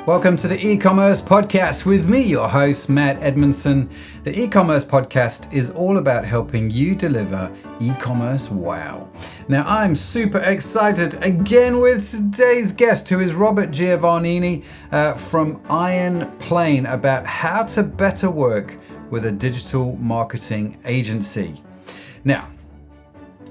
Welcome to the eCommerce Podcast with me, your host, Matt Edmondson. The eCommerce Podcast is all about helping you deliver e-commerce wow. Now, I'm super excited again with today's guest, who is Robert Giovannini from Ironplace, about how to better work with a digital marketing agency. Now,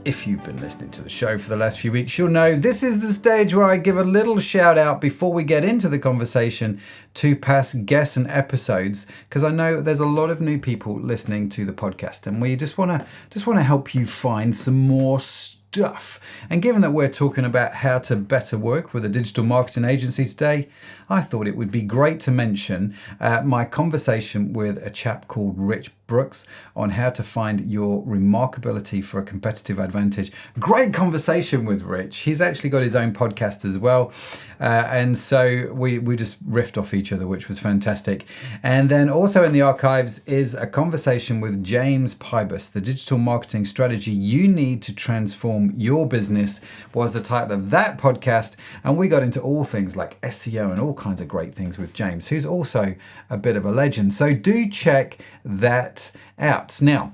if you've been listening to the show for the last few weeks, you'll know this is the stage where I give a little shout out before we get into the conversation to past guests and episodes, because I know there's a lot of new people listening to the podcast, and we just want to help you find some more stuff. And given that we're talking about how to better work with a digital marketing agency today, I thought it would be great to mention my conversation with a chap called Rich Brooks on how to find your remarkability for a competitive advantage. Great conversation with Rich. He's actually got his own podcast as well. And so we just riffed off each other, which was fantastic. And then also in the archives is a conversation with James Pybus. The digital marketing strategy you need to transform your business was the title of that podcast. And we got into all things like SEO and all kinds of great things with James, who's also a bit of a legend. So do check that out. Now,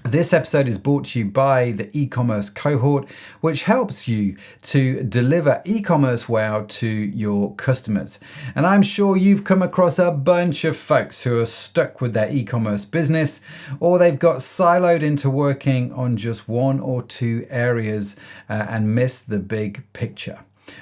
this episode is brought to you by the eCommerce cohort, which helps you to deliver e-commerce wow to your customers. And I'm sure you've come across a bunch of folks who are stuck with their e-commerce business, or they've got siloed into working on just one or two areas and miss the big picture.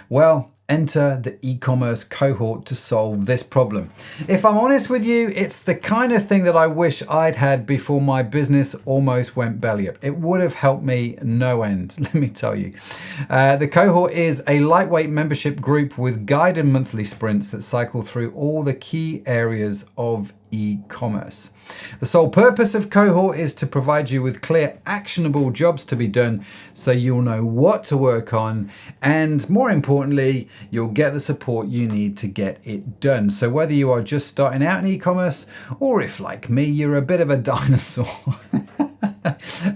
Well, enter the e-commerce cohort to solve this problem. If I'm honest with you, it's the kind of thing that I wish I'd had before my business almost went belly up. It would have helped me no end, let me tell you. The cohort is a lightweight membership group with guided monthly sprints that cycle through all the key areas of e-commerce. The sole purpose of cohort is to provide you with clear, actionable jobs to be done so you'll know what to work on, and more importantly, you'll get the support you need to get it done. So whether you are just starting out in e-commerce, or if, like me, you're a bit of a dinosaur,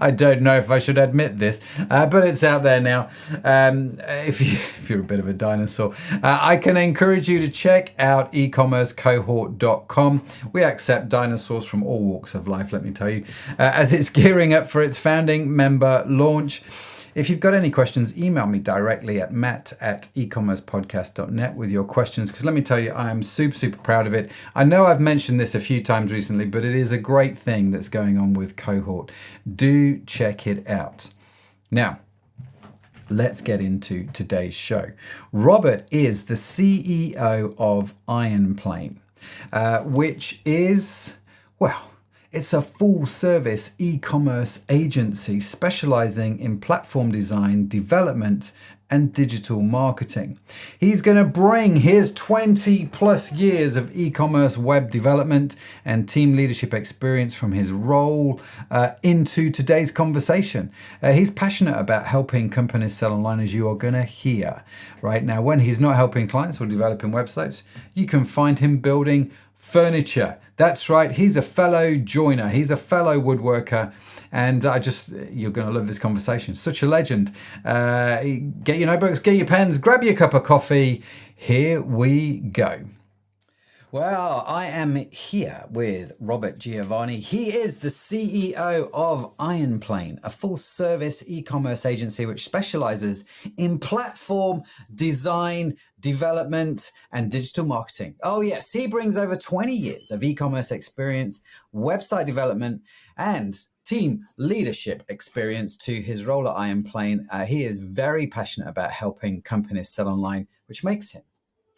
I don't know if I should admit this, but it's out there now. If you're a bit of a dinosaur, I can encourage you to check out ecommercecohort.com. We accept dinosaurs from all walks of life, let me tell you, as it's gearing up for its founding member launch. If you've got any questions, email me directly at matt@ecommercepodcast.net with your questions, because let me tell you, I am super proud of it. I know I've mentioned this a few times recently, but it is a great thing that's going on with Cohort. Do check it out. Now, let's get into today's show. Robert is the CEO of Ironplace, which is, well, it's a full-service e-commerce agency specializing in platform design, development, and digital marketing. He's going to bring his 20 plus years of e-commerce web development and team leadership experience from his role into today's conversation. He's passionate about helping companies sell online, as you are going to hear right now. When he's not helping clients or developing websites, you can find him building furniture. That's right, he's a fellow joiner, he's a fellow woodworker, and you're going to love this conversation. Such a legend. Get your notebooks, get your pens, grab your cup of coffee. Here we go. Well, I am here with Robert Giovannini. He is the CEO of Ironplace, a full-service e-commerce agency which specializes in platform design, development, and digital marketing. Oh yes, he brings over 20 years of e-commerce experience, website development, and team leadership experience to his role at Ironplace. He is very passionate about helping companies sell online, which makes him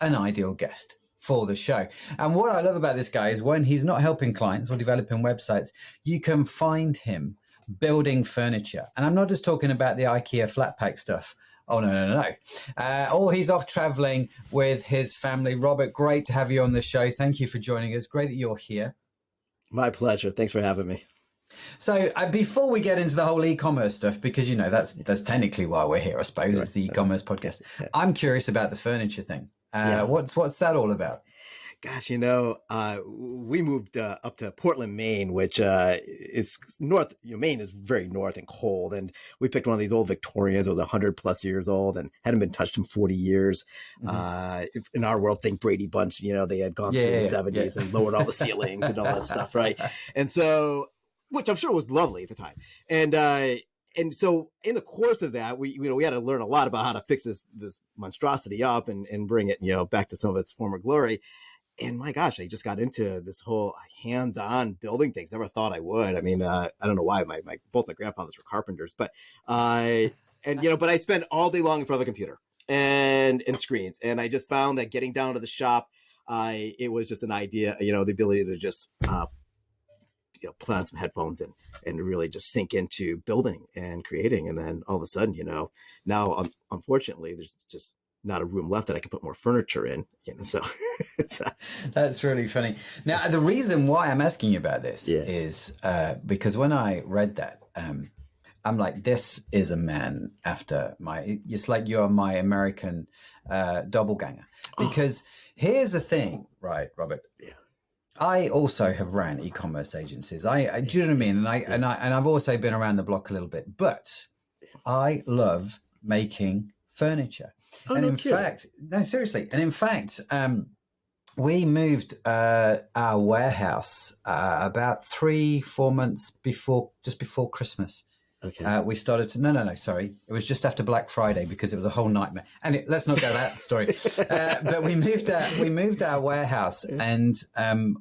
an ideal guest for the show. And what I love about this guy is when he's not helping clients or developing websites, you can find him building furniture. And I'm not just talking about the IKEA flat pack stuff. Oh, no. Or he's off traveling with his family. Robert, great to have you on the show. Thank you for joining us. Great that you're here. My pleasure. Thanks for having me. So before we get into the whole e-commerce stuff, because, you know, that's technically why we're here, I suppose. Right. It's the e-commerce podcast. Yeah. I'm curious about the furniture thing. What's that all about? Gosh, we moved up to Portland, Maine, which is north. Maine is very north and cold, and we picked one of these old Victorians. It was 100+ years old and hadn't been touched in 40 years. In our world, think Brady Bunch. They had gone through the 70s and lowered all the ceilings and all that stuff, right? And so, which I'm sure was lovely at the time, and so in the course of that, we had to learn a lot about how to fix this monstrosity up and bring it back to some of its former glory. And my gosh, I just got into this whole hands-on building things. Never thought I would. I mean, I don't know why both my grandfathers were carpenters, but but I spent all day long in front of a computer and screens. And I just found that getting down to the shop, it was just an idea, the ability to just, put on some headphones and really just sink into building and creating. And then all of a sudden, now unfortunately, there's just not a room left that I can put more furniture in. So it's that's really funny. Now, the reason why I'm asking you about this is because when I read that, I'm like, this is a man after it's like you're my American doppelganger. Because here's the thing, right, Robert? Yeah. I also have ran e-commerce agencies. Do you know what I mean? And I've also been around the block a little bit, but I love making furniture. Oh, and no in kidding. fact, no, seriously. And in fact, we moved our warehouse about 3-4 months just before Christmas. Okay. We started to no, sorry. It was just after Black Friday because it was a whole nightmare. And let's not go that story. But we moved our warehouse, and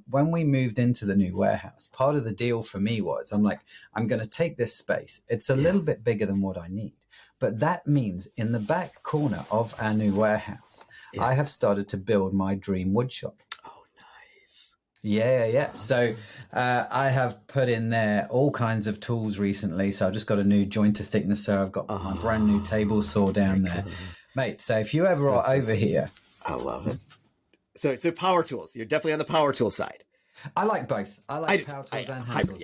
when we moved into the new warehouse, part of the deal for me was I'm going to take this space. It's a little bit bigger than what I need, but that means in the back corner of our new warehouse, I have started to build my dream wood shop. Yeah. So I have put in there all kinds of tools recently. So I've just got a new jointer thicknesser. I've got my brand new table saw down there. Mate, so if you ever are over here. I love it. So power tools. You're definitely on the power tool side. I like both. I like power tools and hand tools.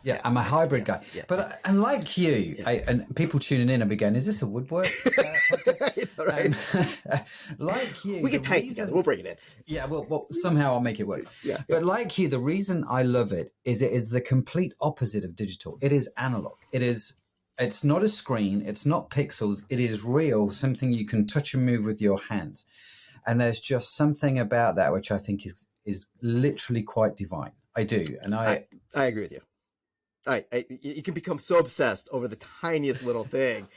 Yeah. I'm a hybrid guy. But and like you, and people tuning in will be going, is this a woodwork podcast? Like you. We can tie it together. We'll bring it in. Yeah, well, somehow I'll make it work. But like you, the reason I love it is the complete opposite of digital. It is analog. It's not a screen. It's not pixels. It is real, something you can touch and move with your hands. And there's just something about that which I think is literally quite divine. I do. And I agree with you. You can become so obsessed over the tiniest little thing,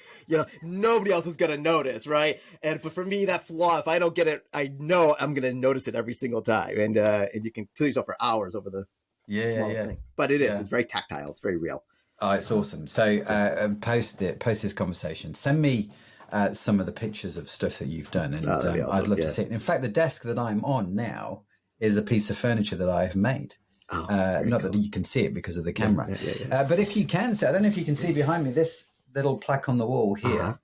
nobody else is going to notice. Right. But for me, that flaw, if I don't get it, I know I'm going to notice it every single time. And you can kill yourself for hours over the smallest thing, but it's very tactile. It's very real. Oh, it's awesome. So post this conversation, send me some of the pictures of stuff that you've done. And awesome. I'd love to see it. In fact, the desk that I'm on now is a piece of furniture that I have made. Not cool. That you can see it because of the camera. But if you can see, I don't know if you can see behind me, this little plaque on the wall here.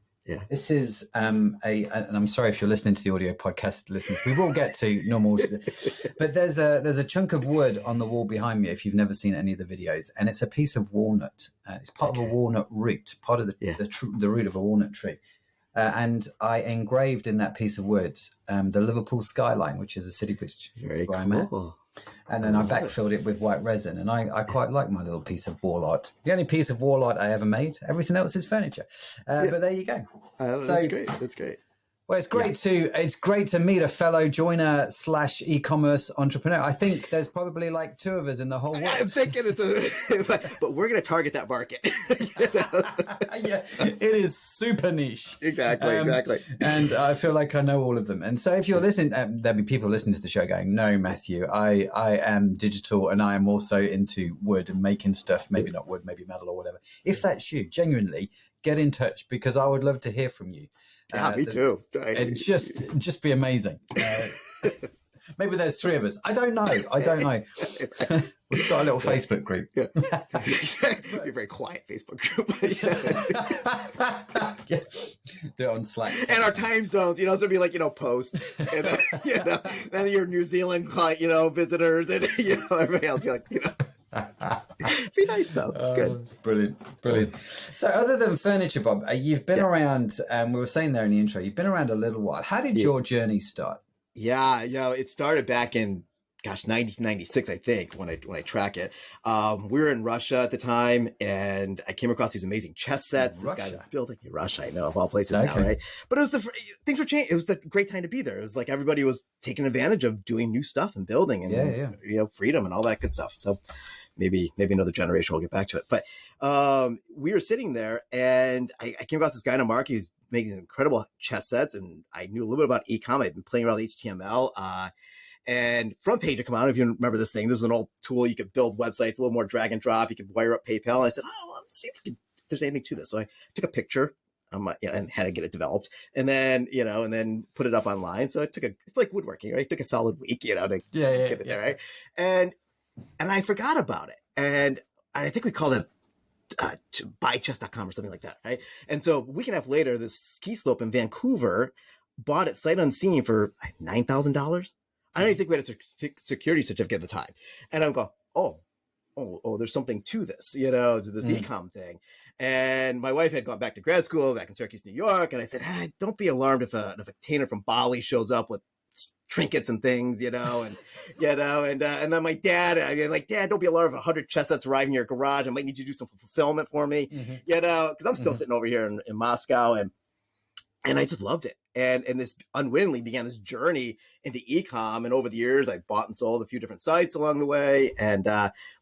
This is and I'm sorry if you're listening to the audio podcast listeners, we will get to normal, but there's a chunk of wood on the wall behind me if you've never seen any of the videos, and it's a piece of walnut. It's part of a walnut root, part of the root of a walnut tree. And I engraved in that piece of wood the Liverpool skyline, which is a city which where I'm at. And then I backfilled it with white resin. And I quite like my little piece of wall art. The only piece of wall art I ever made. Everything else is furniture. But there you go. That's great. That's great. Well, it's great to meet a fellow joiner / e-commerce entrepreneur. I think there's probably like 2 of us in the whole world. I'm thinking but we're going to target that market. It is super niche. Exactly. And I feel like I know all of them. And so if you're listening, there'll be people listening to the show going, no, Matthew, I am digital and I am also into wood and making stuff, maybe not wood, maybe metal or whatever. If that's you, genuinely get in touch because I would love to hear from you. Me too. It'd just be amazing. Maybe there's 3 of us. I don't know. We'll start a little Facebook group. Be a very quiet Facebook group. Do it on Slack. And our time zones, so it'd be like, post. And then, then your New Zealand client, visitors and, everybody else. You're like, be nice though. It's good. It's brilliant. So other than furniture, Bob, you've been around, we were saying there in the intro, you've been around a little while. How did your journey start? Yeah, it started back in 1996, I think, when I track it. We were in Russia at the time, and I came across these amazing chess sets. This guy was building in Russia, I know, of all places now, right? But it was things were changing. It was the great time to be there. It was like everybody was taking advantage of doing new stuff and building and freedom and all that good stuff. So maybe another generation will get back to it. But we were sitting there, and I came across this guy in a market. He's making these incredible chess sets, and I knew a little bit about ecom. I'd been playing around with HTML. And Front Page had come out. If you remember this thing, this was an old tool. You could build websites, a little more drag and drop. You could wire up PayPal. And I said, let's see if there's anything to this. So I took a picture and had to get it developed, and then put it up online. So it's like woodworking, right? It took a solid week, to get it there, right? And I forgot about it, and I think we called it buychess.com or something like that, right? And so a week and a half later, this ski slope in Vancouver bought it sight unseen for $9,000. I don't even think we had a security certificate at the time. And I'm going, oh, there's something to this, to this ecom thing. And my wife had gone back to grad school back in Syracuse, New York. And I said, don't be alarmed if a container from Bali shows up with trinkets and things, and then my dad, I'm like, Dad, don't be alarmed if 100 chess sets arrive in your garage. I might need you to do some fulfillment for me, because I'm still sitting over here in Moscow. And I just loved it. And this unwittingly began this journey into ecom. And over the years, I bought and sold a few different sites along the way. And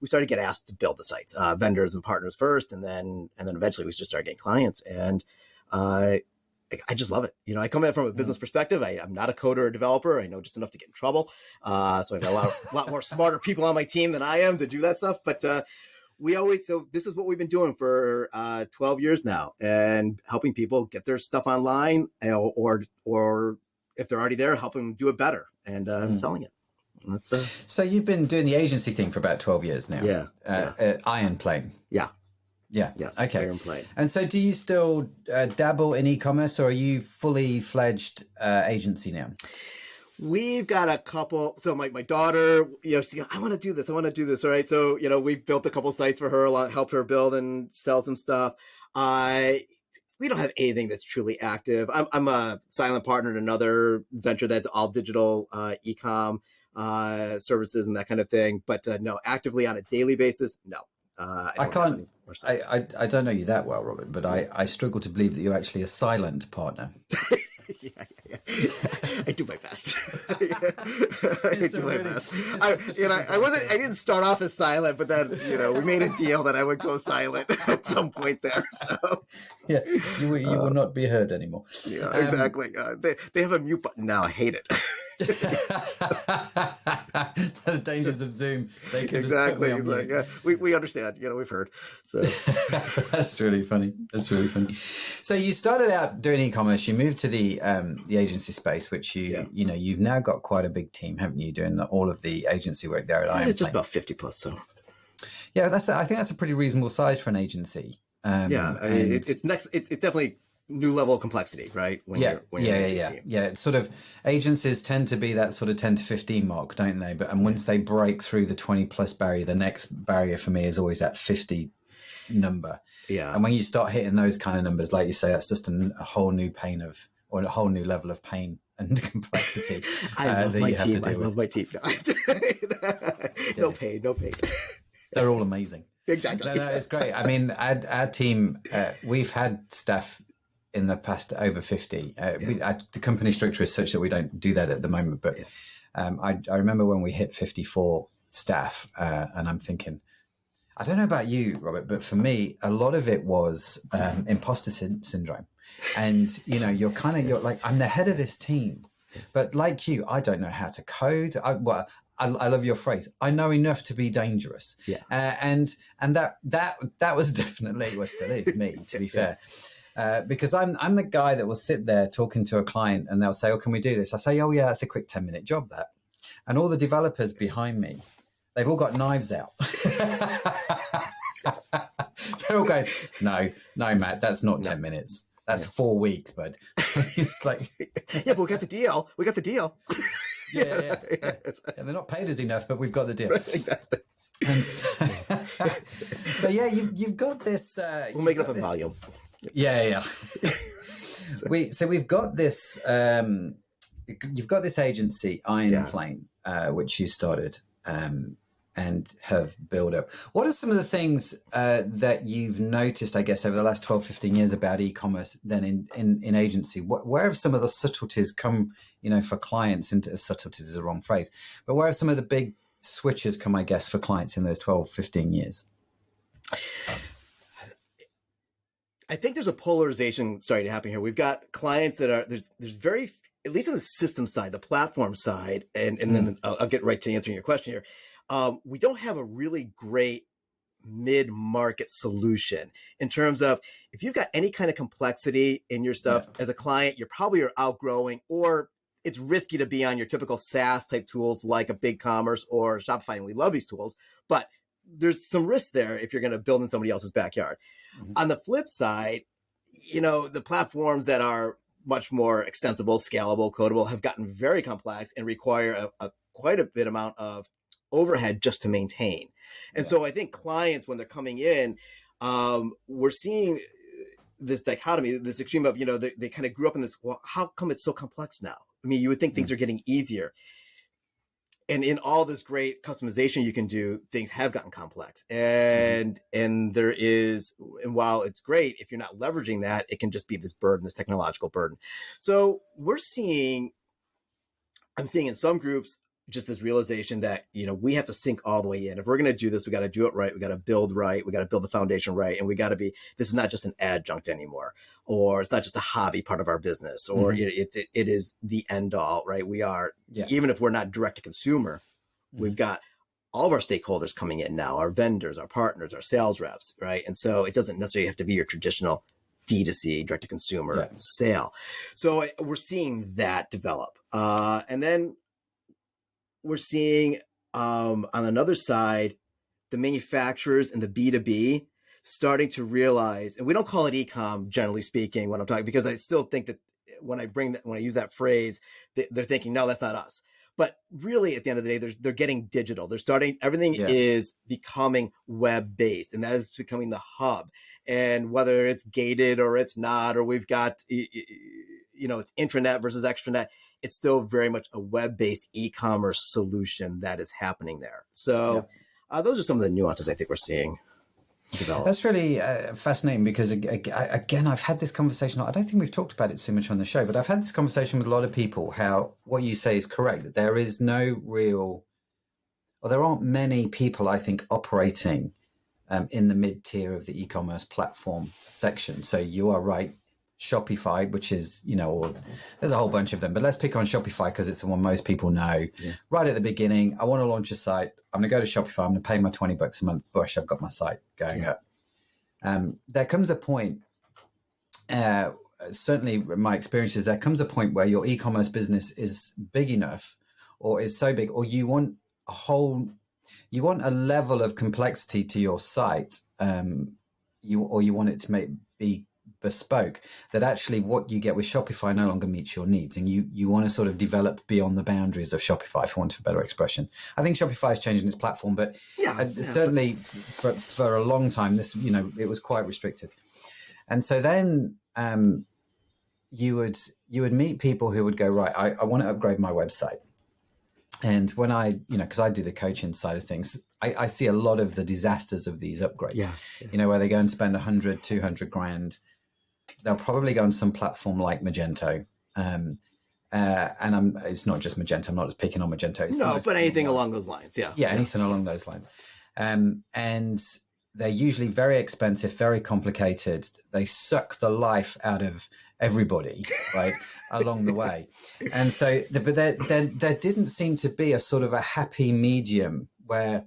we started to get asked to build the sites, vendors and partners first. And then eventually we just started getting clients. And I just love it. I come at it from a business perspective. I'm not a coder or developer. I know just enough to get in trouble. So I've got a lot more smarter people on my team than I am to do that stuff. But so this is what we've been doing for 12 years now, and helping people get their stuff online, or if they're already there, helping them do it better and selling it. And that's So you've been doing the agency thing for about 12 years now. Yeah. Ironplace. Yeah. Yeah. Yes. Okay. Ironplace. And so do you still dabble in e-commerce, or are you fully fledged agency now? We've got a couple. So my daughter, she's I want to do this. All right. So, we've built a couple sites for her, helped her build and sell some stuff. We don't have anything that's truly active. I'm a silent partner in another venture that's all digital e-com services and that kind of thing. But no, actively on a daily basis, no. I don't know you that well, Robert, but I struggle to believe that you're actually a silent partner. Yeah. I do my best. I do my best. I didn't start off as silent, but then, we made a deal that I would go silent at some point there. So yeah, you will not be heard anymore. Yeah, exactly. They have a mute button now. I hate it. The dangers of Zoom. They can exactly. We understand. We've heard. So that's really funny. So you started out doing e-commerce. You moved to the agency space, which you've now got quite a big team, haven't you? Doing all of the agency work there at Ironplace. Just about 50 plus. So yeah, I think that's a pretty reasonable size for an agency. It's definitely new level of complexity, right? When you're team. It's sort of agencies tend to be that sort of 10 to 15 mark, don't they? And once they break through the 20 plus barrier, the next barrier for me is always that 50 number. Yeah. And when you start hitting those kind of numbers, like you say, that's just a whole new or a whole new level of pain and complexity. I love my team. No pain. They're all amazing. Exactly. No, it's great. I mean, our team, we've had staff in the past over 50. The company structure is such that we don't do that at the moment. But I remember when we hit 54 staff, and I'm thinking, I don't know about you, Robert, but for me, a lot of it was imposter syndrome. And, you're like, I'm the head of this team. But like you, I don't know how to code. I love your phrase. I know enough to be dangerous. Yeah. And that was definitely, still is me, to be fair. Because I'm the guy that will sit there talking to a client and they'll say, oh, can we do this? I say, oh yeah, that's a quick 10-minute job, that. And all the developers behind me, they've all got knives out. They're all going, no, Matt, that's not 10 minutes. That's 4 weeks, bud. It's like, yeah, but we got the deal. Yeah. And they're not paid us enough, but we've got the deal. Exactly. And so yeah, you've got this. We'll make it up in volume. Yeah. We've got this. You've got this agency, Ironplace, which you started and have built up. What are some of the things that you've noticed, I guess, over the last 12, 15 years about e-commerce then in agency? Where have some of the subtleties come, for clients into subtleties is the wrong phrase, but where have some of the big switches come, I guess, for clients in those 12, 15 years? I think there's a polarization starting to happen here. We've got clients that are, there's very, at least on the system side, the platform side, and then I'll get right to answering your question here. We don't have a really great mid-market solution in terms of if you've got any kind of complexity in your stuff as a client, you're probably outgrowing, or it's risky to be on your typical SaaS type tools like a BigCommerce or Shopify. And we love these tools, but there's some risk there if you're going to build in somebody else's backyard. On the flip side, the platforms that are much more extensible, scalable, codable have gotten very complex and require quite a bit amount of overhead just to maintain. And so I think clients, when they're coming in, we're seeing this dichotomy, this extreme of, they kind of grew up in this, well, how come it's so complex now? I mean, you would think things are getting easier. And in all this great customization you can do, things have gotten complex. And there is, and while it's great, if you're not leveraging that, it can just be this burden, this technological burden. So I'm seeing in some groups, just this realization that, we have to sink all the way in. If we're going to do this, we got to do it right. We got to build right. We got to build the foundation right. And this is not just an adjunct anymore, or it's not just a hobby part of our business, or it is the end all, right? We are, even if we're not direct to consumer, we've got all of our stakeholders coming in now, our vendors, our partners, our sales reps, right? And so it doesn't necessarily have to be your traditional D2C, direct to consumer sale. So we're seeing that develop. And then we're seeing on another side, the manufacturers and the B2B starting to realize, and we don't call it e-com, generally speaking, when I'm talking, because I still think that when I use that phrase, they're thinking, no, that's not us. But really, at the end of the day, they're getting digital. Everything is becoming web-based, and that is becoming the hub. And whether it's gated or it's not, or we've got, it's intranet versus extranet, it's still very much a web-based e-commerce solution that is happening there. So those are some of the nuances I think we're seeing develop. That's really fascinating, because again, I've had this conversation. I don't think we've talked about it so much on the show, but I've had this conversation with a lot of people, how what you say is correct, that there is no real, or there aren't many people, I think, operating in the mid-tier of the e-commerce platform section. So you are right. Shopify, which is, there's a whole bunch of them, but let's pick on Shopify because it's the one most people know. Right at the beginning, I want to launch a site. I'm going to go to Shopify. I'm going to pay my $20 a month. Bush, I've got my site going up. There comes a point, certainly my experience is there comes a point where your e-commerce business is big enough, or is so big, or you want a level of complexity to your site, you want it to be bespoke, that actually what you get with Shopify no longer meets your needs, and you want to sort of develop beyond the boundaries of Shopify, for want of a better expression. I think Shopify is changing its platform, but certainly for a long time, this, it was quite restricted. And so then you would meet people who would go, right, I want to upgrade my website. And when because I do the coaching side of things, I see a lot of the disasters of these upgrades, where they go and spend 100, 200 grand. They'll probably go on some platform like Magento. And it's not just Magento. I'm not just picking on Magento. But anything along those lines. Anything along those lines. And they're usually very expensive, very complicated. They suck the life out of everybody, right, along the way. And so, but there didn't seem to be a sort of a happy medium where,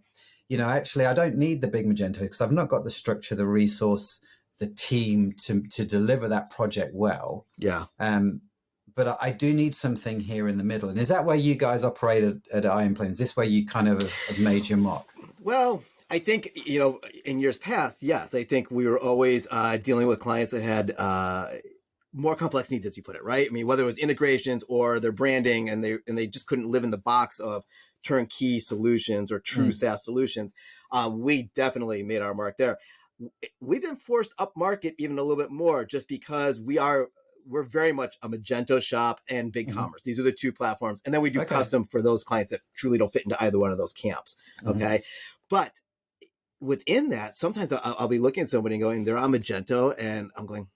actually, I don't need the big Magento because I've not got the structure, the resource, the team to deliver that project well. But I do need something here in the middle. And is that where you guys operate at Ironplace? Is this where you kind of have made your mark? Well, I think, in years past, yes, I think we were always dealing with clients that had more complex needs, as you put it, right? I mean, whether it was integrations or their branding, and they just couldn't live in the box of turnkey solutions or true SaaS solutions. We definitely made our mark there. We've been forced up market even a little bit more, just because we we're very much a Magento shop and BigCommerce. These are the two platforms. And then we do custom for those clients that truly don't fit into either one of those camps. Okay. But within that, sometimes I'll be looking at somebody and going, they're on Magento, and I'm going,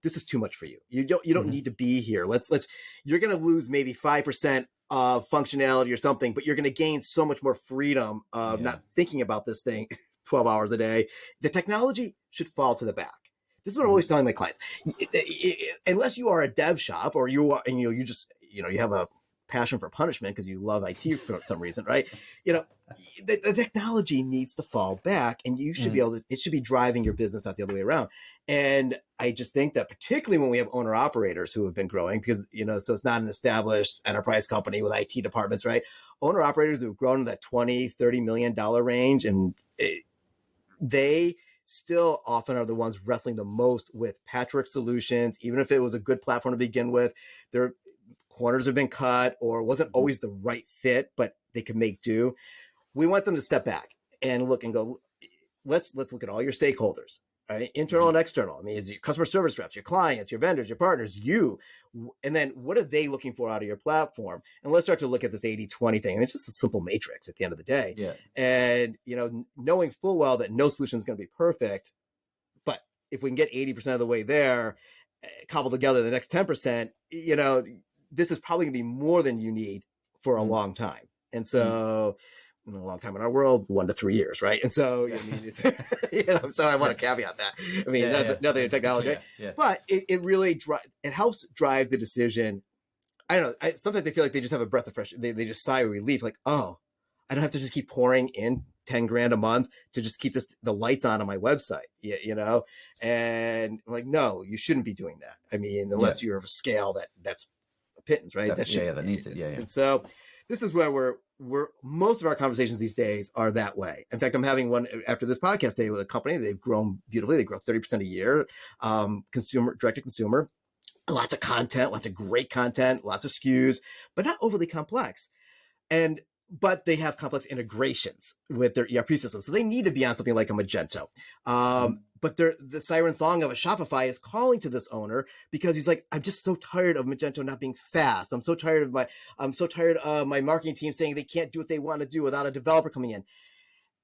this is too much for you. You don't need to be here. You're going to lose maybe 5% of functionality or something, but you're going to gain so much more freedom of not thinking about this thing 12 hours a day. The technology should fall to the back. This is what I'm always telling my clients. Unless you are a dev shop or you are, and you just, you have a passion for punishment because you love IT for some reason, right? The technology needs to fall back, and you should be able to, it should be driving your business, not the other way around. And I just think that particularly when we have owner operators who have been growing, because, so it's not an established enterprise company with IT departments, right? Owner operators who have grown in that $20, $30 million range, and they still often are the ones wrestling the most with patchwork solutions. Even if it was a good platform to begin with, their corners have been cut or wasn't always the right fit, but they could make do. We want them to step back and look and go, let's look at all your stakeholders, right? Internal and external. I mean, it's your customer service reps, your clients, your vendors, your partners, and then what are they looking for out of your platform? And let's start to look at this 80-20 thing. And it's just a simple matrix at the end of the day. Yeah. And, knowing full well that no solution is going to be perfect, but if we can get 80% of the way there, cobbled together the next 10%, this is probably going to be more than you need for a long time. And so in a long time in our world, 1 to 3 years, right? And so, it's, so I want to caveat that. I mean, nothing in technology, but it really it helps drive the decision. I don't know. Sometimes I feel like they just have a breath of fresh. They just sigh of relief, like, oh, I don't have to just keep pouring in $10,000 a month to just keep the lights on my website, And I'm like, no, you shouldn't be doing that. I mean, unless you're of a scale that's a pittance, right? That needs it. Yeah. And so this is where we're most of our conversations these days are that way. In fact, I'm having one after this podcast today with a company. They've grown beautifully. They grow 30% a year, direct to consumer, lots of content, lots of great content, lots of SKUs, but not overly complex. But they have complex integrations with their ERP system. So they need to be on something like a Magento. But the siren song of a Shopify is calling to this owner because he's like, I'm just so tired of Magento not being fast. I'm so tired of my marketing team saying they can't do what they want to do without a developer coming in.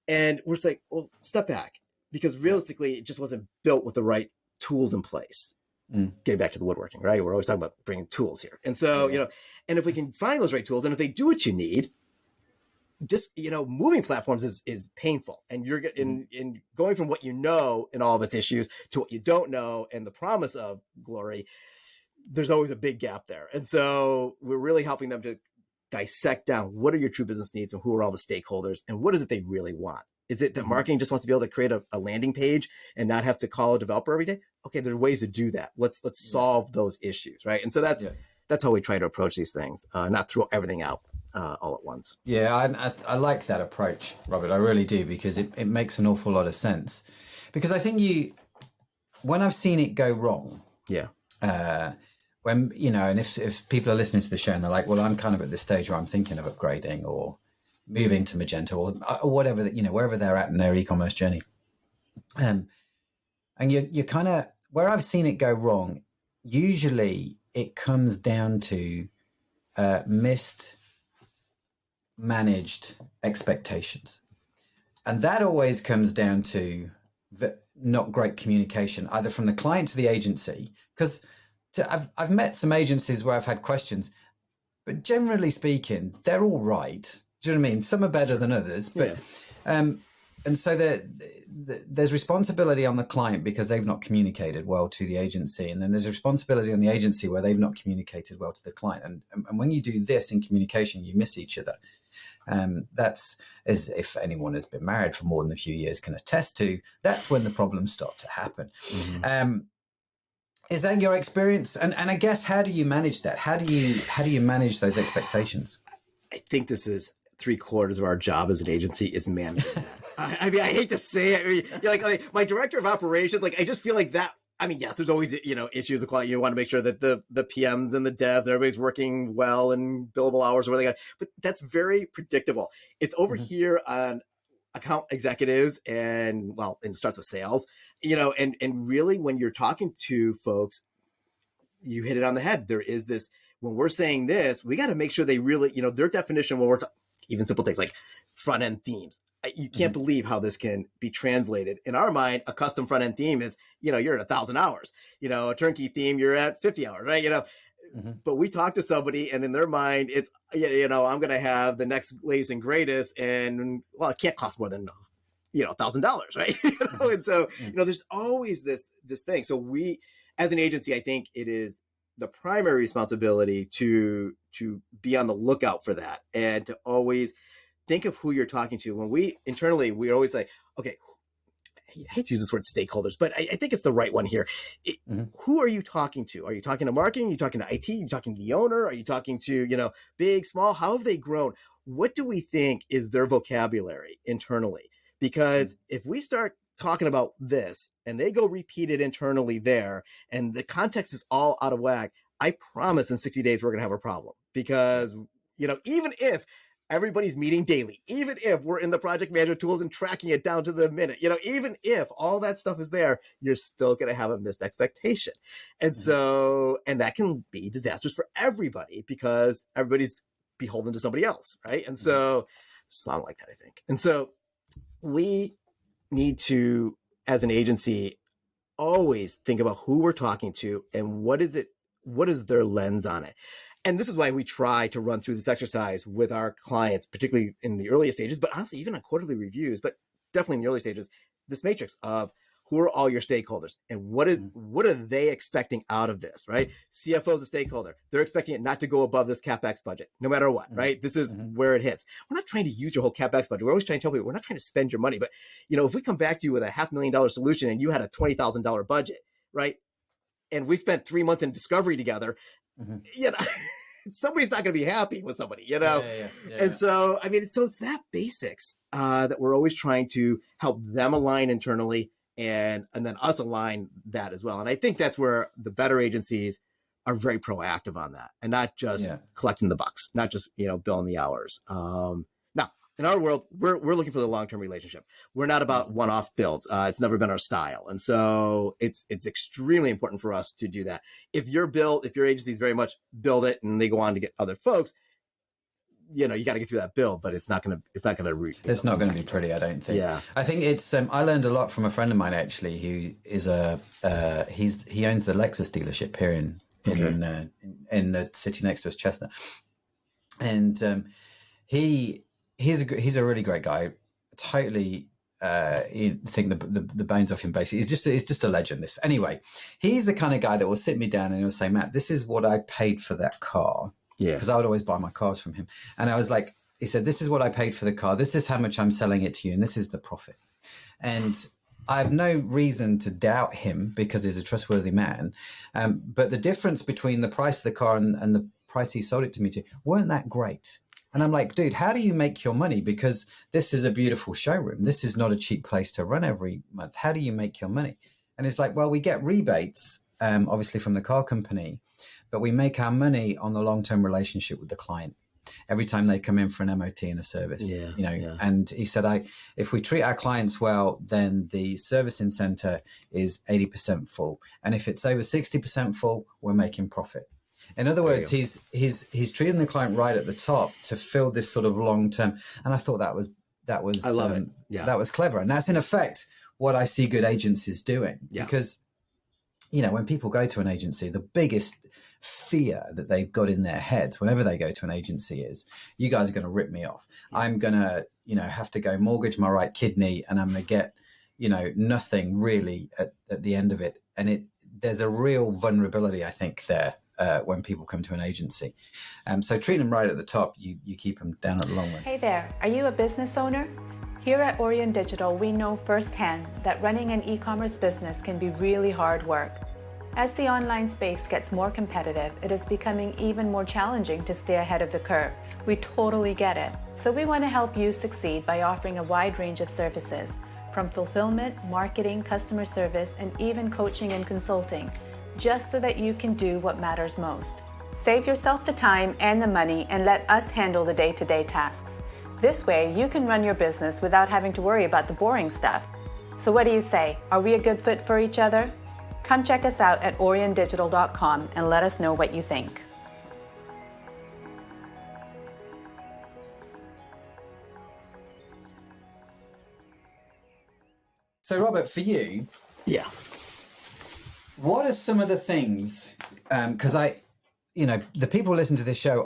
And we're saying, well, step back, because realistically, it just wasn't built with the right tools in place. Getting back to the woodworking, right? We're always talking about bringing tools here. And so, and if we can find those right tools, and if they do what you need, just, moving platforms is painful, and you're in going from what and all of its issues to what you don't know and the promise of glory. There's always a big gap there. And so we're really helping them to dissect down what are your true business needs and who are all the stakeholders and what is it they really want. Is it that marketing just wants to be able to create a landing page and not have to call a developer every day? Okay, there are ways to do that. Let's solve those issues, right? And so that's how we try to approach these things, not throw everything out all at once. Yeah, I like that approach, Robert. I really do, because it makes an awful lot of sense. Because I think when I've seen it go wrong, when, and if people are listening to the show and they're like, well, I'm kind of at this stage where I'm thinking of upgrading or moving to Magento or whatever, wherever they're at in their e-commerce journey. And you're kind of, where I've seen it go wrong, usually it comes down to managed expectations. And that always comes down to not great communication, either from the client to the agency. Because I've met some agencies where I've had questions, but generally speaking, they're all right. Do you know what I mean? Some are better than others, but and so there's responsibility on the client because they've not communicated well to the agency, and then there's responsibility on the agency where they've not communicated well to the client. And when you do this in communication, you miss each other. That's, as if anyone has been married for more than a few years can attest to, that's when the problems start to happen. Is that your experience? And I guess, how do you manage that? How do you manage those expectations? I think this is 3/4 of our job as an agency is managing that. I mean, I hate to say it. I mean, like my director of operations, I just feel like that. I mean, yes, there's always, issues of quality. You want to make sure that the PMs and the devs and everybody's working well and billable hours or where they got, but that's very predictable. It's over here on account executives and it starts with sales, and really when you're talking to folks, you hit it on the head. There is this, when we're saying this, we got to make sure they really, their definition when we're even simple things like front end themes. You can't believe how this can be translated. In our mind, a custom front end theme is, you're at 1,000 hours. A turnkey theme, you're at 50 hours, right? But we talk to somebody, and in their mind, it's, I'm going to have the next latest and greatest, and well, it can't cost more than $1,000, right? And so there's always this thing. So we, as an agency, I think it is the primary responsibility to be on the lookout for that, and to always think of who you're talking to. When we internally, we're always like, okay, I hate to use this word stakeholders, but I think it's the right one here. Who are you talking to? Are you talking to marketing? Are you talking to IT? Are you talking to the owner? Are you talking to, big, small? How have they grown? What do we think is their vocabulary internally? Because if we start talking about this and they go repeat it internally there, and the context is all out of whack, I promise in 60 days, we're going to have a problem. Because, even if everybody's meeting daily, even if we're in the project management tools and tracking it down to the minute, even if all that stuff is there, you're still going to have a missed expectation. And so, and that can be disastrous for everybody because everybody's beholden to somebody else, right? And so, something like that, I think. And so, we need to, as an agency, always think about who we're talking to and what is their lens on it. And this is why we try to run through this exercise with our clients, particularly in the earliest stages, but honestly, even on quarterly reviews, but definitely in the early stages, this matrix of who are all your stakeholders and what are they expecting out of this, right? CFO is a stakeholder. They're expecting it not to go above this CapEx budget, no matter what, right? This is where it hits. We're not trying to use your whole CapEx budget. We're always trying to tell people, we're not trying to spend your money, but if we come back to you with a $500,000 solution and you had a $20,000 budget, right? And we spent 3 months in discovery together, somebody's not going to be happy with somebody, And so, so it's that basics that we're always trying to help them align internally, and then us align that as well. And I think that's where the better agencies are very proactive on that, and not just collecting the bucks, not just, billing the hours. Now, in our world, we're looking for the long-term relationship. We're not about one-off builds. It's never been our style. And so it's extremely important for us to do that. If your agency is very much build it and they go on to get other folks, you got to get through that build, but it's not going to it's not going to be pretty, I don't think. Yeah. I think it's, I learned a lot from a friend of mine, actually, who is he owns the Lexus dealership here in the city next to us, Chestnut. And he's a really great guy. Totally think the bones off him, basically. He's just a legend. Anyway, he's the kind of guy that will sit me down and he'll say, Matt, this is what I paid for that car. Yeah. Because I would always buy my cars from him. And I was like, he said, this is what I paid for the car. This is how much I'm selling it to you. And this is the profit. And I have no reason to doubt him because he's a trustworthy man. But the difference between the price of the car and the price he sold it to me to weren't that great. And I'm like, dude, how do you make your money? Because this is a beautiful showroom. This is not a cheap place to run every month. How do you make your money? And it's like, well, we get rebates, obviously from the car company, but we make our money on the long-term relationship with the client. Every time they come in for an MOT and a service, And he said, if we treat our clients well, then the servicing center is 80% full. And if it's over 60% full, we're making profit. In other words, he's treating the client right at the top to fill this sort of long-term. And I thought that was I love it. Yeah. That was clever. And that's in effect what I see good agencies doing. Yeah. Because, when people go to an agency, the biggest fear that they've got in their heads whenever they go to an agency is, you guys are going to rip me off. I'm going to, have to go mortgage my right kidney and I'm going to get, nothing really at the end of it. And there's a real vulnerability, I think, there when people come to an agency. So treat them right at the top, you keep them down at the long run. Hey there, are you a business owner? Here at Aurion Digital, we know firsthand that running an e-commerce business can be really hard work. As the online space gets more competitive, it is becoming even more challenging to stay ahead of the curve. We totally get it. So we want to help you succeed by offering a wide range of services, from fulfillment, marketing, customer service, and even coaching and consulting, just so that you can do what matters most. Save yourself the time and the money and let us handle the day-to-day tasks. This way, you can run your business without having to worry about the boring stuff. So what do you say? Are we a good fit for each other? Come check us out at auriondigital.com and let us know what you think. So, Robert, for you, Yeah. what are some of the things? Because the people who listen to this show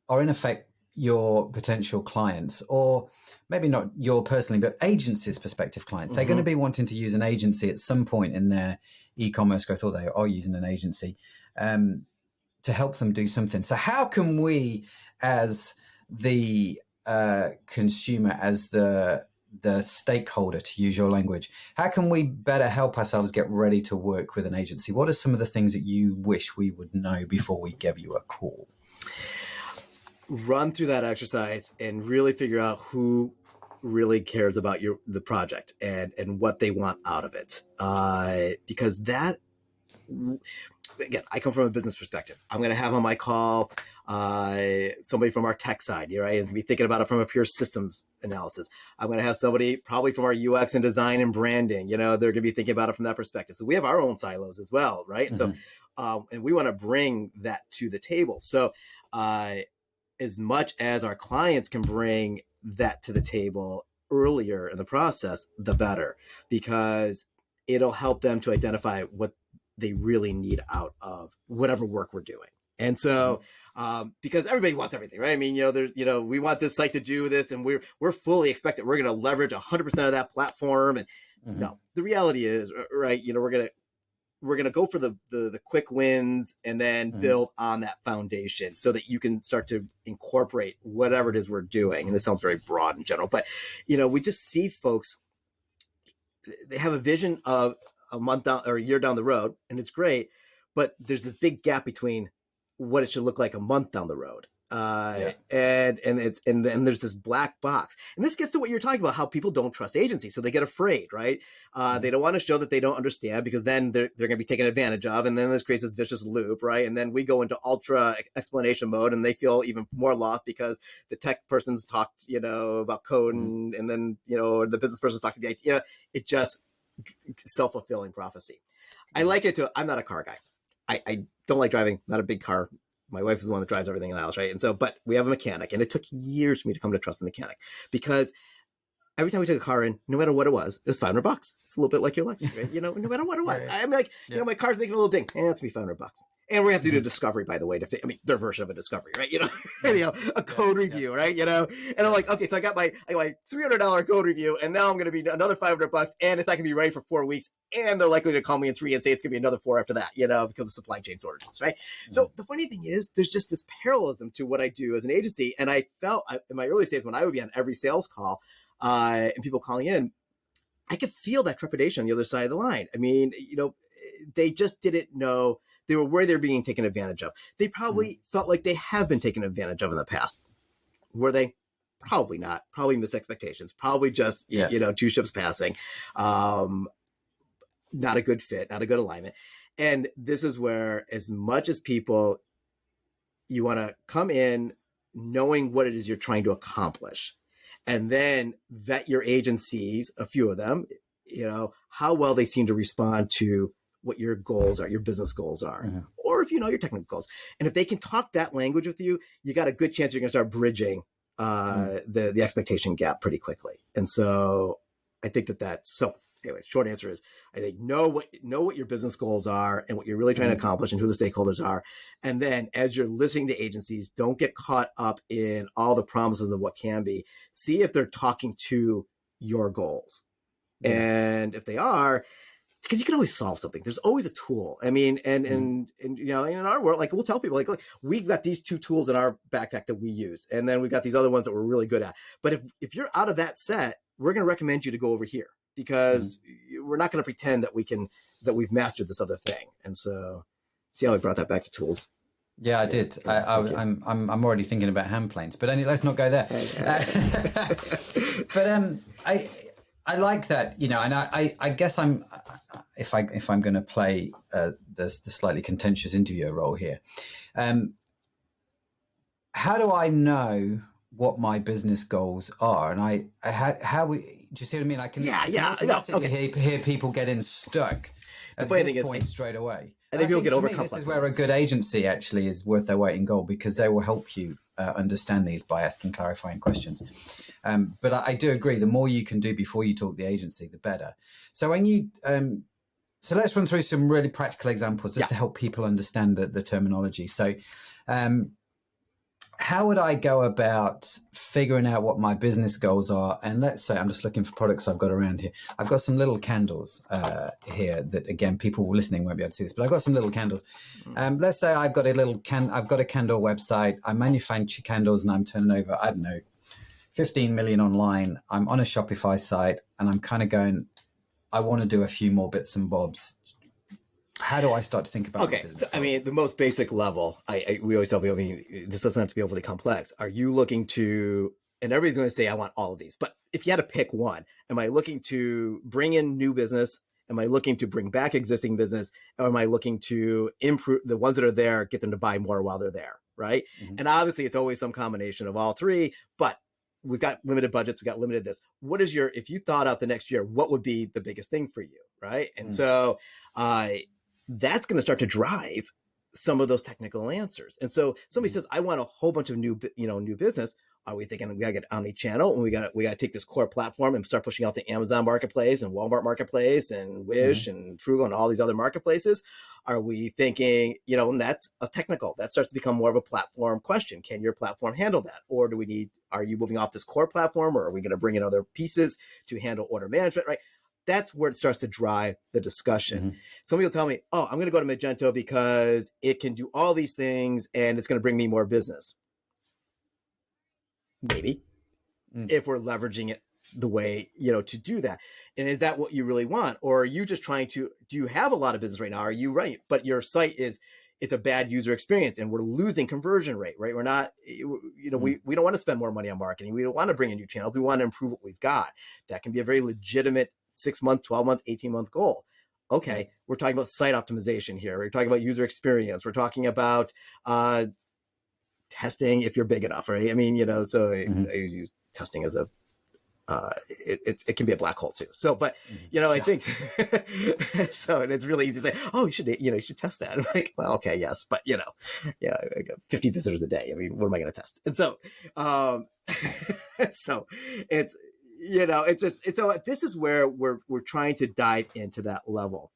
are in effect your potential clients, or maybe not your personally, but agencies' prospective clients. They're going to be wanting to use an agency at some point in their e-commerce growth, or they are using an agency to help them do something. So how can we, as the consumer, as the stakeholder, to use your language, how can we better help ourselves get ready to work with an agency? What are some of the things that you wish we would know before we give you a call? Run through that exercise and really figure out who really cares about the project and what they want out of it. Because that, again, I come from a business perspective. I'm going to have on my call somebody from our tech side, right? Is going to be thinking about it from a pure systems analysis. I'm going to have somebody probably from our UX and design and branding. They're going to be thinking about it from that perspective. So we have our own silos as well, right? And so, and we want to bring that to the table. So, as much as our clients can bring that to the table earlier in the process, the better, because it'll help them to identify what they really need out of whatever work we're doing. And so, because everybody wants everything, right? I mean, we want this site to do this, and we're fully expect that we're going to leverage 100% of that platform. And no, the reality is, right? We're going to go for the quick wins and then build on that foundation so that you can start to incorporate whatever it is we're doing. And this sounds very broad in general, but, we just see folks, they have a vision of a month down or a year down the road, and it's great, but there's this big gap between what it should look like a month down the road. And then there's this black box, and this gets to what you're talking about, how people don't trust agencies. So they get afraid, right? They don't want to show that they don't understand, because then they're going to be taken advantage of. And then this creates this vicious loop, right? And then we go into ultra explanation mode, and they feel even more lost because the tech person's talked, about code, and then, the business person's talked to the IT. It just self-fulfilling prophecy. I like it too. I'm not a car guy. I don't like driving, not a big car. My wife is the one that drives everything in the house, right? And so, but we have a mechanic, and it took years for me to come to trust the mechanic, because every time we took a car in, no matter what it was $500. It's a little bit like your Lexus, right? No matter what it was. Right. I'm like, my car's making a little ding. It's me $500. And we're going to have to do a discovery, by the way, their version of a discovery, right? A code review, right? And I'm like, okay, so I got my $300 code review, and now I'm going to be another $500, and it's not going to be ready for 4 weeks. And they're likely to call me in 3 and say it's going to be another 4 after that, because of supply chain shortages, right? So the funny thing is, there's just this parallelism to what I do as an agency. And I felt in my early days, when I would be on every sales call and people calling in, I could feel that trepidation on the other side of the line. I mean, they just didn't know. They were worried they were being taken advantage of. They probably felt like they have been taken advantage of in the past. Were they? Probably not. Probably missed expectations. Probably just, two ships passing. Not a good fit, not a good alignment. And this is where, as much as people, you want to come in knowing what it is you're trying to accomplish, and then vet your agencies, a few of them, how well they seem to respond to what your goals are, your business goals are, or if your technical goals. And if they can talk that language with you, you got a good chance you're going to start bridging the expectation gap pretty quickly. And so I think so anyway, short answer is, I think know what your business goals are and what you're really trying to accomplish and who the stakeholders are. And then as you're listening to agencies, don't get caught up in all the promises of what can be. See if they're talking to your goals. And if they are, because you can always solve something. There's always a tool. I mean, and in our world, like, we'll tell people, like, look, we've got these 2 tools in our backpack that we use, and then we've got these other ones that we're really good at. But if you're out of that set, we're going to recommend you to go over here, because we're not going to pretend that we've mastered this other thing. And so, see how I brought that back to tools? Yeah, I did. I'm already thinking about hand planes, but let's not go there. But I like that, and I guess if I'm going to play the slightly contentious interviewer role here, how do I know what my business goals are? And how we, do you see what I mean? I can hear people getting stuck The funny thing is, point straight away. I think people get over this is where a good agency actually is worth their weight in gold, because they will help you understand these by asking clarifying questions. But I do agree, the more you can do before you talk the agency, the better. So when you so let's run through some really practical examples just to help people understand the terminology. So how would I go about figuring out what my business goals are? And let's say I'm just looking for products I've got around here. I've got some little candles here that, again, people listening won't be able to see this, but I've got some little candles. Let's say I've got a candle website. I manufacture candles and I'm turning over, I don't know, 15 million online. I'm on a Shopify site and I'm kind of going, I want to do a few more bits and bobs. How do I start to think about this? So, I mean, the most basic level, we always tell people, this doesn't have to be overly complex. Are you looking to, and everybody's going to say, I want all of these, but if you had to pick one, am I looking to bring in new business? Am I looking to bring back existing business? Or am I looking to improve the ones that are there, get them to buy more while they're there, right? Mm-hmm. And obviously it's always some combination of all three, but we've got limited budgets. We've got limited this. What is if you thought out the next year, what would be the biggest thing for you, right? And so, that's going to start to drive some of those technical answers. And so somebody says, I want a whole bunch of new business. Are we thinking we got to get omni-channel and we got to take this core platform and start pushing out to Amazon Marketplace and Walmart Marketplace and Wish and Frugal and all these other marketplaces? Are we thinking, and that's a technical, that starts to become more of a platform question. Can your platform handle that? Or are you moving off this core platform, or are we going to bring in other pieces to handle order management, right? That's where it starts to drive the discussion. Mm-hmm. Some people tell me, I'm going to go to Magento because it can do all these things and it's going to bring me more business. Maybe, if we're leveraging it the way, to do that. And is that what you really want? Or are you just trying to, do you have a lot of business right now? Are you right? But your site it's a bad user experience and we're losing conversion rate, right? We're not, we don't want to spend more money on marketing. We don't want to bring in new channels. We want to improve what we've got. That can be a very legitimate 6-month, 12-month, 18-month goal. Okay. We're talking about site optimization here. We're talking about user experience. We're talking about, testing if you're big enough, right? I mean, so I use testing as a, it can be a black hole too. So, but I think so, and it's really easy to say, you should test that. I'm like, well, okay, yes, but I got 50 visitors a day. I mean, what am I going to test? And so, so it's so this is where we're trying to dive into that level.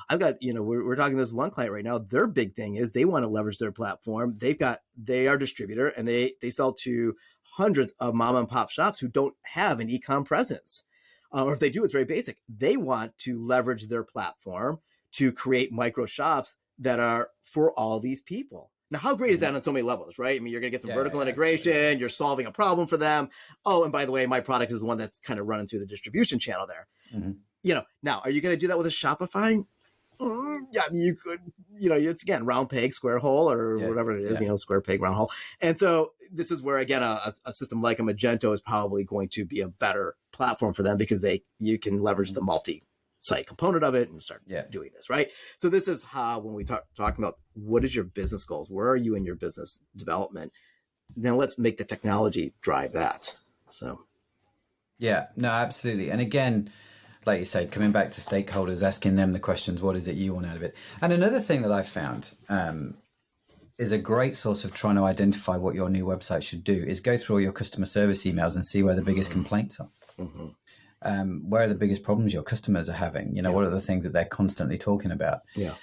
I've got, we're talking to this one client right now. Their big thing is they want to leverage their platform. They are a distributor and they sell to hundreds of mom and pop shops who don't have an e-com presence. Or if they do, it's very basic. They want to leverage their platform to create micro shops that are for all these people. Now, how great is that on so many levels, right? I mean, you're going to get some vertical integration. You're solving a problem for them. Oh, and by the way, my product is the one that's kind of running through the distribution channel there. Mm-hmm. Now, are you going to do that with a Shopify? Yeah, I mean, you could, it's again, round peg, square hole, or whatever it is, square peg, round hole. And so this is where, again, a system like a Magento is probably going to be a better platform for them because you can leverage the multi-site component of it and start doing this, right? So this is how, when we talking about what is your business goals, where are you in your business development, then let's make the technology drive that. So. Yeah, no, absolutely. And again, like you say, coming back to stakeholders, asking them the questions, what is it you want out of it? And another thing that I've found is a great source of trying to identify what your new website should do is go through all your customer service emails and see where the biggest complaints are. Mm-hmm. Where are the biggest problems your customers are having? What are the things that they're constantly talking about? Yeah.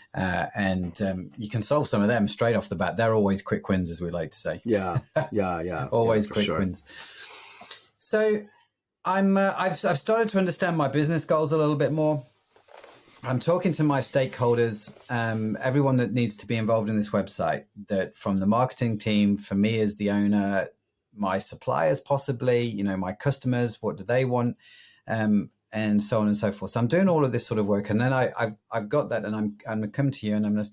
And you can solve some of them straight off the bat. They're always quick wins, as we like to say. Yeah. Always quick wins. So I've started to understand my business goals a little bit more. I'm talking to my stakeholders, everyone that needs to be involved in this website, that from the marketing team, for me as the owner, my suppliers possibly, my customers, what do they want, and so on and so forth. So I'm doing all of this sort of work, and then I've got that, and I'm going to come to you, and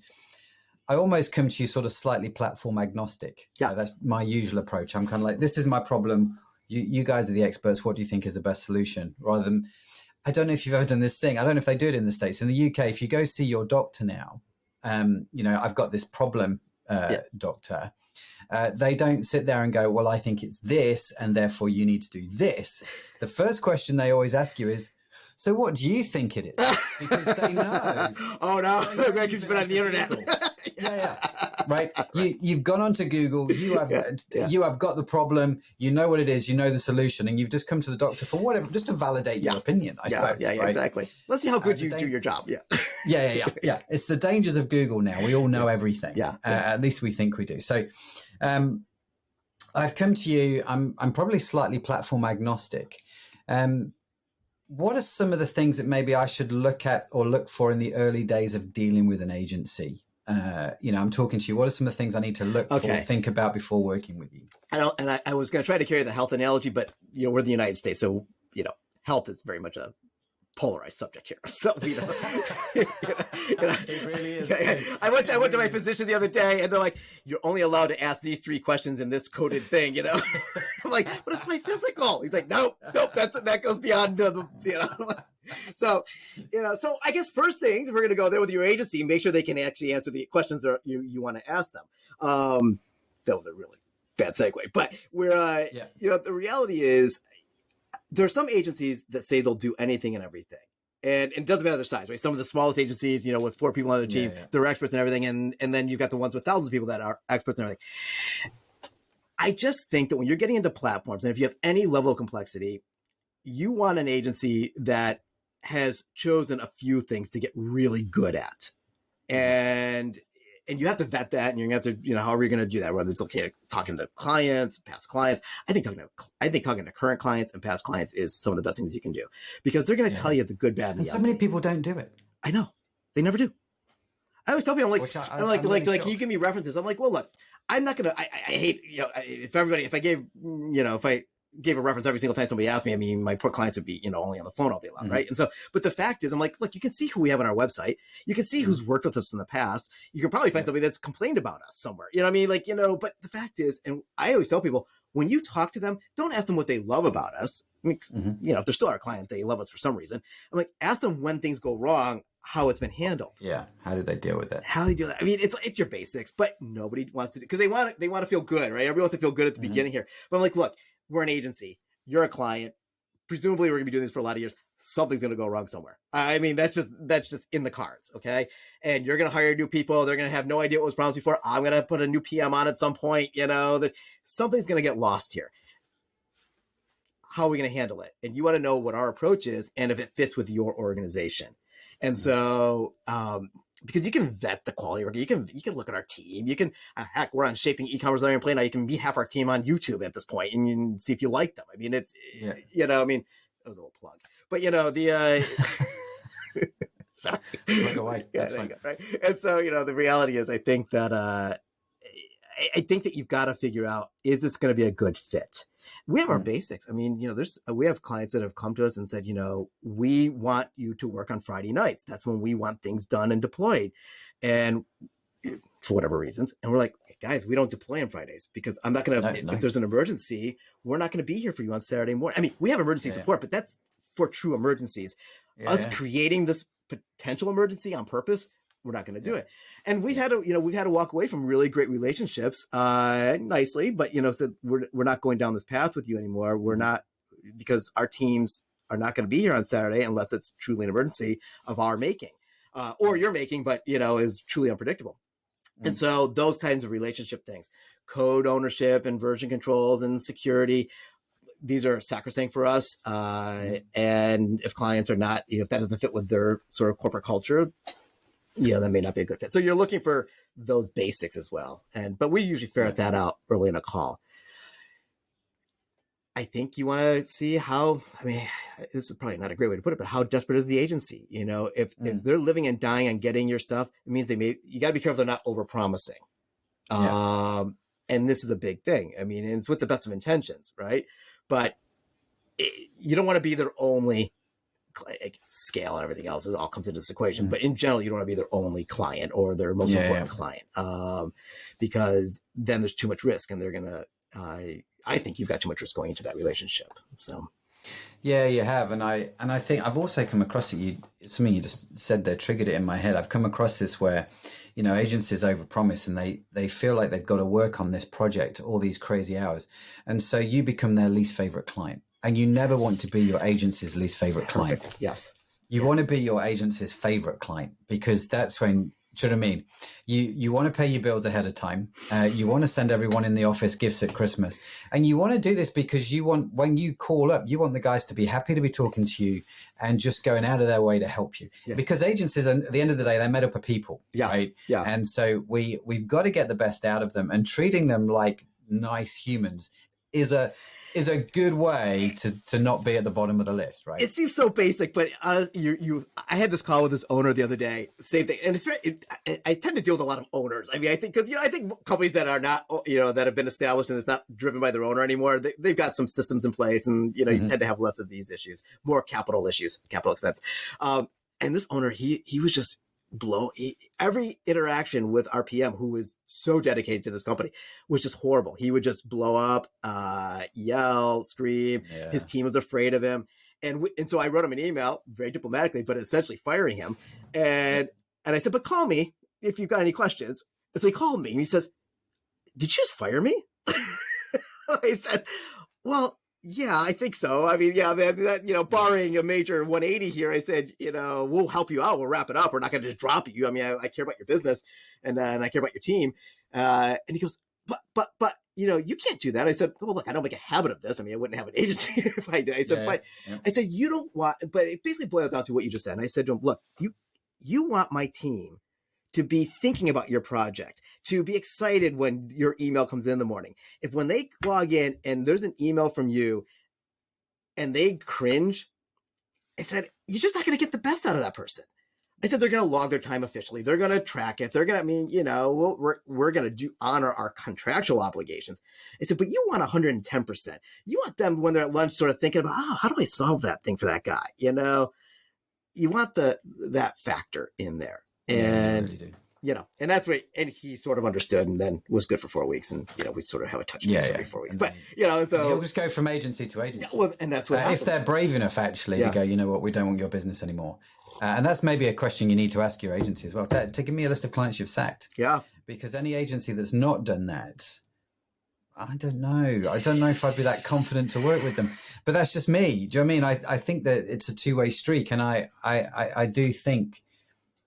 I almost come to you sort of slightly platform agnostic. Yeah, that's my usual approach. I'm kind of like, this is my problem. You guys are the experts. What do you think is the best solution? Rather than, I don't know if you've ever done this thing. I don't know if they do it in the States. In the UK, if you go see your doctor now, I've got this problem, doctor. They don't sit there and go, well, I think it's this, and therefore you need to do this. The first question they always ask you is, So what do you think it is? Because they know. Oh no, Greg has been on the internet. Yeah. Right. You've gone onto Google. You have got the problem. You know what it is. You know the solution, and you've just come to the doctor for whatever, just to validate your opinion. I suppose. Yeah, right? exactly. Let's see how good you do your job. Yeah. It's the dangers of Google now. We all know everything. At least we think we do. So, I've come to you. I'm probably slightly platform agnostic. What are some of the things that maybe I should look at or look for in the early days of dealing with an agency? I'm talking to you. What are some of the things I need to look for, think about before working with you? I was going to try to carry the health analogy, but we're in the United States, so health is very much a polarized subject here. So it really is. I went to my physician the other day, and they're like, "You're only allowed to ask these 3 questions in this coded thing." I'm like, "But it's my physical." He's like, "Nope, that goes beyond the." So I guess first things, if we're going to go there with your agency, make sure they can actually answer the questions that you want to ask them. That was a really bad segue, but the reality is there are some agencies that say they'll do anything and everything. And it doesn't matter their size, right? Some of the smallest agencies, with 4 people on the team, they're experts in everything. And then you've got the ones with thousands of people that are experts in everything. I just think that when you're getting into platforms, and if you have any level of complexity, you want an agency that has chosen a few things to get really good at. And you have to vet that, and you're going to have to, however you're going to do that, whether it's talking to clients, past clients. I think talking to current clients and past clients is some of the best things you can do, because they're going to tell you the good, bad, and the so many people don't do it. I know. They never do. I always tell people, I'm like, can you give me references? I'm like, well, look, I'm not going to, I hate, if I gave a reference every single time somebody asked me, my poor clients would be, only on the phone all day long. Mm-hmm. Right. And so, but the fact is, I'm like, look, you can see who we have on our website. You can see who's worked with us in the past. You can probably find somebody that's complained about us somewhere. But the fact is, and I always tell people, when you talk to them, don't ask them what they love about us. If they're still our client, they love us for some reason. I'm like, ask them when things go wrong, how it's been handled. Yeah. How did they deal with it? How they do that? It's your basics, but nobody wants to, because they want to feel good, right? Everybody wants to feel good at the beginning here. But I'm like, look, we're an agency. You're a client. Presumably, we're going to be doing this for a lot of years. Something's going to go wrong somewhere. That's just in the cards, okay? And you're going to hire new people. They're going to have no idea what was promised before. I'm going to put a new PM on at some point. That something's going to get lost here. How are we going to handle it? And you want to know what our approach is and if it fits with your organization. And so, because you can vet the quality work, you can look at our team. You can heck, we're on Shaping eCommerce Ironplace now. You can meet half our team on YouTube at this point, and you can see if you like them. That was a little plug, but sorry, plug away. Right. And so the reality is, I think that you've got to figure out, is this going to be a good fit? We have our basics. We have clients that have come to us and said, we want you to work on Friday nights. That's when we want things done and deployed. And for whatever reasons. And we're like, hey, guys, we don't deploy on Fridays, because I'm not going to, if there's an emergency, we're not going to be here for you on Saturday morning. We have emergency support, but that's for true emergencies. Us creating this potential emergency on purpose, we're not going to do it. And we've had to walk away from really great relationships, nicely, but said we're not going down this path with you anymore. We're not, because our teams are not going to be here on Saturday unless it's truly an emergency of our making, or your making, but is truly unpredictable. And so those kinds of relationship things, code ownership and version controls and security, these are sacrosanct for us. And if clients are not, if that doesn't fit with their sort of corporate culture, that may not be a good fit. So you're looking for those basics as well. But we usually ferret that out early in a call. I think you want to see how, this is probably not a great way to put it, but how desperate is the agency? If they're living and dying on getting your stuff, it means you got to be careful they're not overpromising. And this is a big thing. And it's with the best of intentions, right? But you don't want to be their only scale, and everything else. It all comes into this equation. But in general, you don't want to be their only client or their most important client, because then there's too much risk, and they're going to, I think you've got too much risk going into that relationship. So, yeah, you have. And I think I've also come across it. Something you just said there triggered it in my head. I've come across this where, agencies overpromise, and they feel like they've got to work on this project all these crazy hours. And so you become their least favorite client. and you never want to be your agency's least favorite client. Perfect. Yes. You want to be your agency's favorite client, because that's when, do you know what I mean? You want to pay your bills ahead of time. You want to send everyone in the office gifts at Christmas. And you want to do this because you want, when you call up, you want the guys to be happy to be talking to you and just going out of their way to help you. Yeah. Because agencies, at the end of the day, they're made up of people, right? Yeah. And so we've got to get the best out of them, and treating them like nice humans is a good way to not be at the bottom of the list, right? It seems so basic, but I had this call with this owner the other day, same thing. And I tend to deal with a lot of owners. I mean, I think companies that are not, that have been established and it's not driven by their owner anymore, they've got some systems in place, and, you tend to have less of these issues, more capital expense. And this owner, he was just every interaction with our PM, who was so dedicated to this company, was just horrible. He would just blow up, yell, scream. Yeah. His team was afraid of him. And so I wrote him an email very diplomatically, but essentially firing him. And I said, but call me if you've got any questions. And so he called me and he says, did you just fire me? I said, well, yeah, I think so. I mean, yeah, barring a major 180 here, I said, we'll help you out. We'll wrap it up. We're not going to just drop you. I mean, I care about your business, and I care about your team. And he goes, but, you can't do that. I said, well, look, I don't make a habit of this. I mean, I wouldn't have an agency if I did. I said, I said, you don't want, but it basically boils down to what you just said. And I said to him, look, you want my team to be thinking about your project, to be excited when your email comes in the morning. If when they log in and there's an email from you and they cringe, I said, you're just not going to get the best out of that person. I said, they're going to log their time officially. They're going to track it. They're going to, we're going to honor our contractual obligations. I said, but you want 110%. You want them when they're at lunch sort of thinking about, how do I solve that thing for that guy? You want that factor in there. And, and that's what, and he sort of understood, and then was good for 4 weeks. And, we sort of have a touch base every 4 weeks, but, and so you'll just go from agency to agency. Yeah, well, and that's what happens. If they're brave enough, actually, to go, you know what, we don't want your business anymore. And that's maybe a question you need to ask your agency as well, to give me a list of clients you've sacked. Yeah. Because any agency that's not done that, I don't know. I don't know if I'd be that confident to work with them, but that's just me. Do you know what I mean? I think that it's a two-way streak, and I do think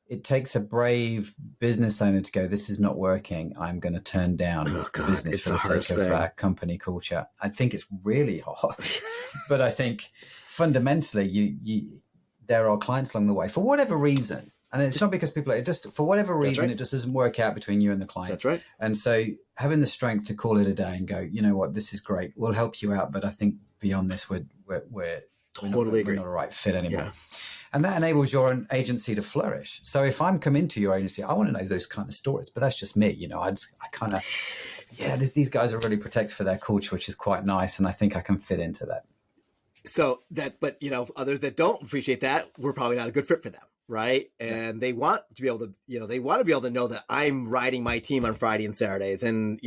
it takes a brave business owner to go, this is not working. I'm going to turn down business for the sake of company culture. I think it's really hard, but I think fundamentally there are clients along the way for whatever reason. And it's not because people, it just, for whatever reason, it just doesn't work out between you and the client. That's right. And so having the strength to call it a day and go, you know what, this is great. We'll help you out. But I think beyond this, we're totally not a right fit anymore. Yeah. And that enables your own agency to flourish. So if I'm coming to your agency, I want to know those kind of stories, but that's just me. I kind of, these guys are really protected for their culture, which is quite nice. And I think I can fit into that. So but others that don't appreciate that, we're probably not a good fit for them. Right. And they want to be able to, know that I'm riding my team on Friday and Saturdays, and,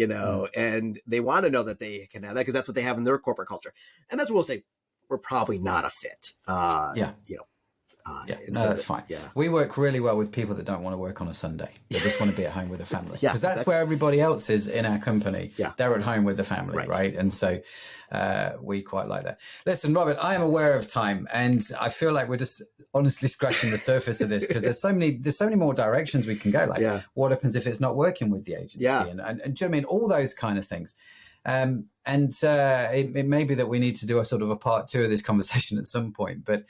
and they want to know that they can have that because that's what they have in their corporate culture. And that's what we'll say. We're probably not a fit. That's fine. Yeah. We work really well with people that don't want to work on a Sunday. They just want to be at home with the family. Because that's where everybody else is in our company. Yeah. They're at home with the family, right? And so we quite like that. Listen, Robert, I am aware of time, and I feel like we're just honestly scratching the surface of this, because there's so many more directions we can go. Like, what happens if it's not working with the agency? Yeah. And do you know what I mean? All those kind of things. It may be that we need to do a sort of a part 2 of this conversation at some point, but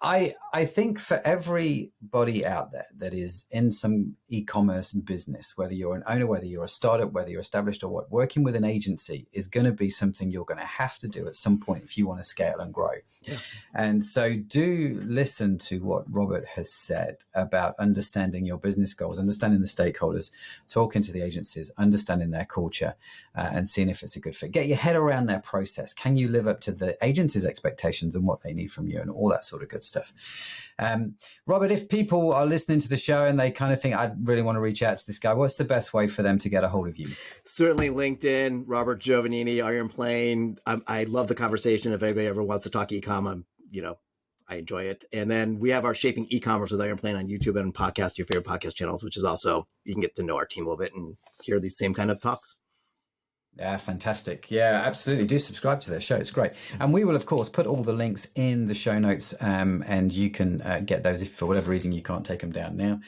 I think for everybody out there that is in some e-commerce business, whether you're an owner, whether you're a startup, whether you're established or what, working with an agency is going to be something you're going to have to do at some point if you want to scale and grow. Yeah. And so do listen to what Robert has said about understanding your business goals, understanding the stakeholders, talking to the agencies, understanding their culture, and seeing if it's a good fit. Get your head around their process. Can you live up to the agency's expectations and what they need from you and all that sort of good stuff? Robert, if people are listening to the show and they kind of think, I really want to reach out to this guy, what's the best way for them to get a hold of you? Certainly LinkedIn, Robert Giovannini, Ironplace. I love the conversation. If anybody ever wants to talk e-com, I enjoy it. And then we have our Shaping eCommerce with Ironplace on YouTube and podcast, your favorite podcast channels, which is also, you can get to know our team a little bit and hear these same kind of talks. Yeah, fantastic. Yeah, absolutely. Do subscribe to their show. It's great. And we will, of course, put all the links in the show notes, and you can get those if for whatever reason you can't take them down now.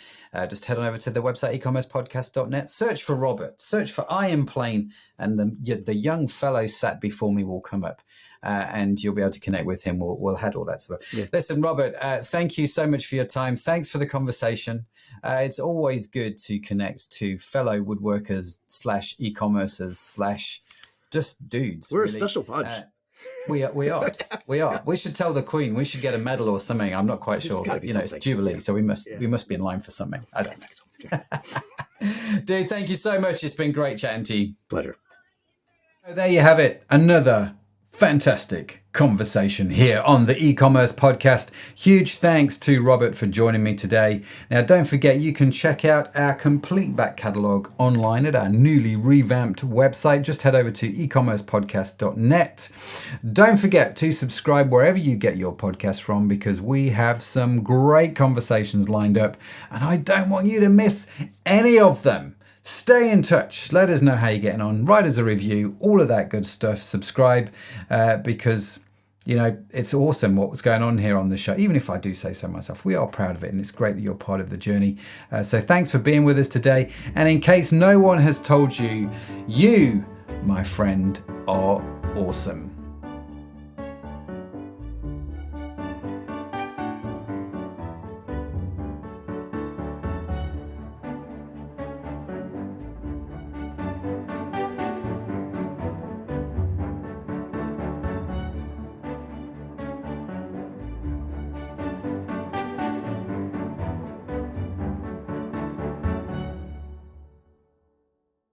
Just head on over to the website, ecommercepodcast.net. Search for Robert. Search for Ironplace, and the young fellow sat before me will come up. And you'll be able to connect with him. We'll head all that stuff. Yeah. Listen, Robert, thank you so much for your time. Thanks for the conversation. It's always good to connect to fellow woodworkers / e-commercers / just dudes. We're really. A special bunch. We are. We should tell the Queen. We should get a medal or something. I'm not quite sure. But, it's Jubilee, so we must be in line for something. I don't think so. Dude, thank you so much. It's been great chatting to you. Pleasure. So there you have it. Another fantastic conversation here on the e-commerce podcast. Huge thanks to Robert for joining me today. Now, don't forget, you can check out our complete back catalogue online at our newly revamped website. Just head over to ecommercepodcast.net. Don't forget to subscribe wherever you get your podcast from, because we have some great conversations lined up and I don't want you to miss any of them. Stay in touch. Let us know how you're getting on. Write us a review, all of that good stuff. Subscribe because, it's awesome what's going on here on the show. Even if I do say so myself, we are proud of it, and it's great that you're part of the journey. So thanks for being with us today. And in case no one has told you, you, my friend, are awesome.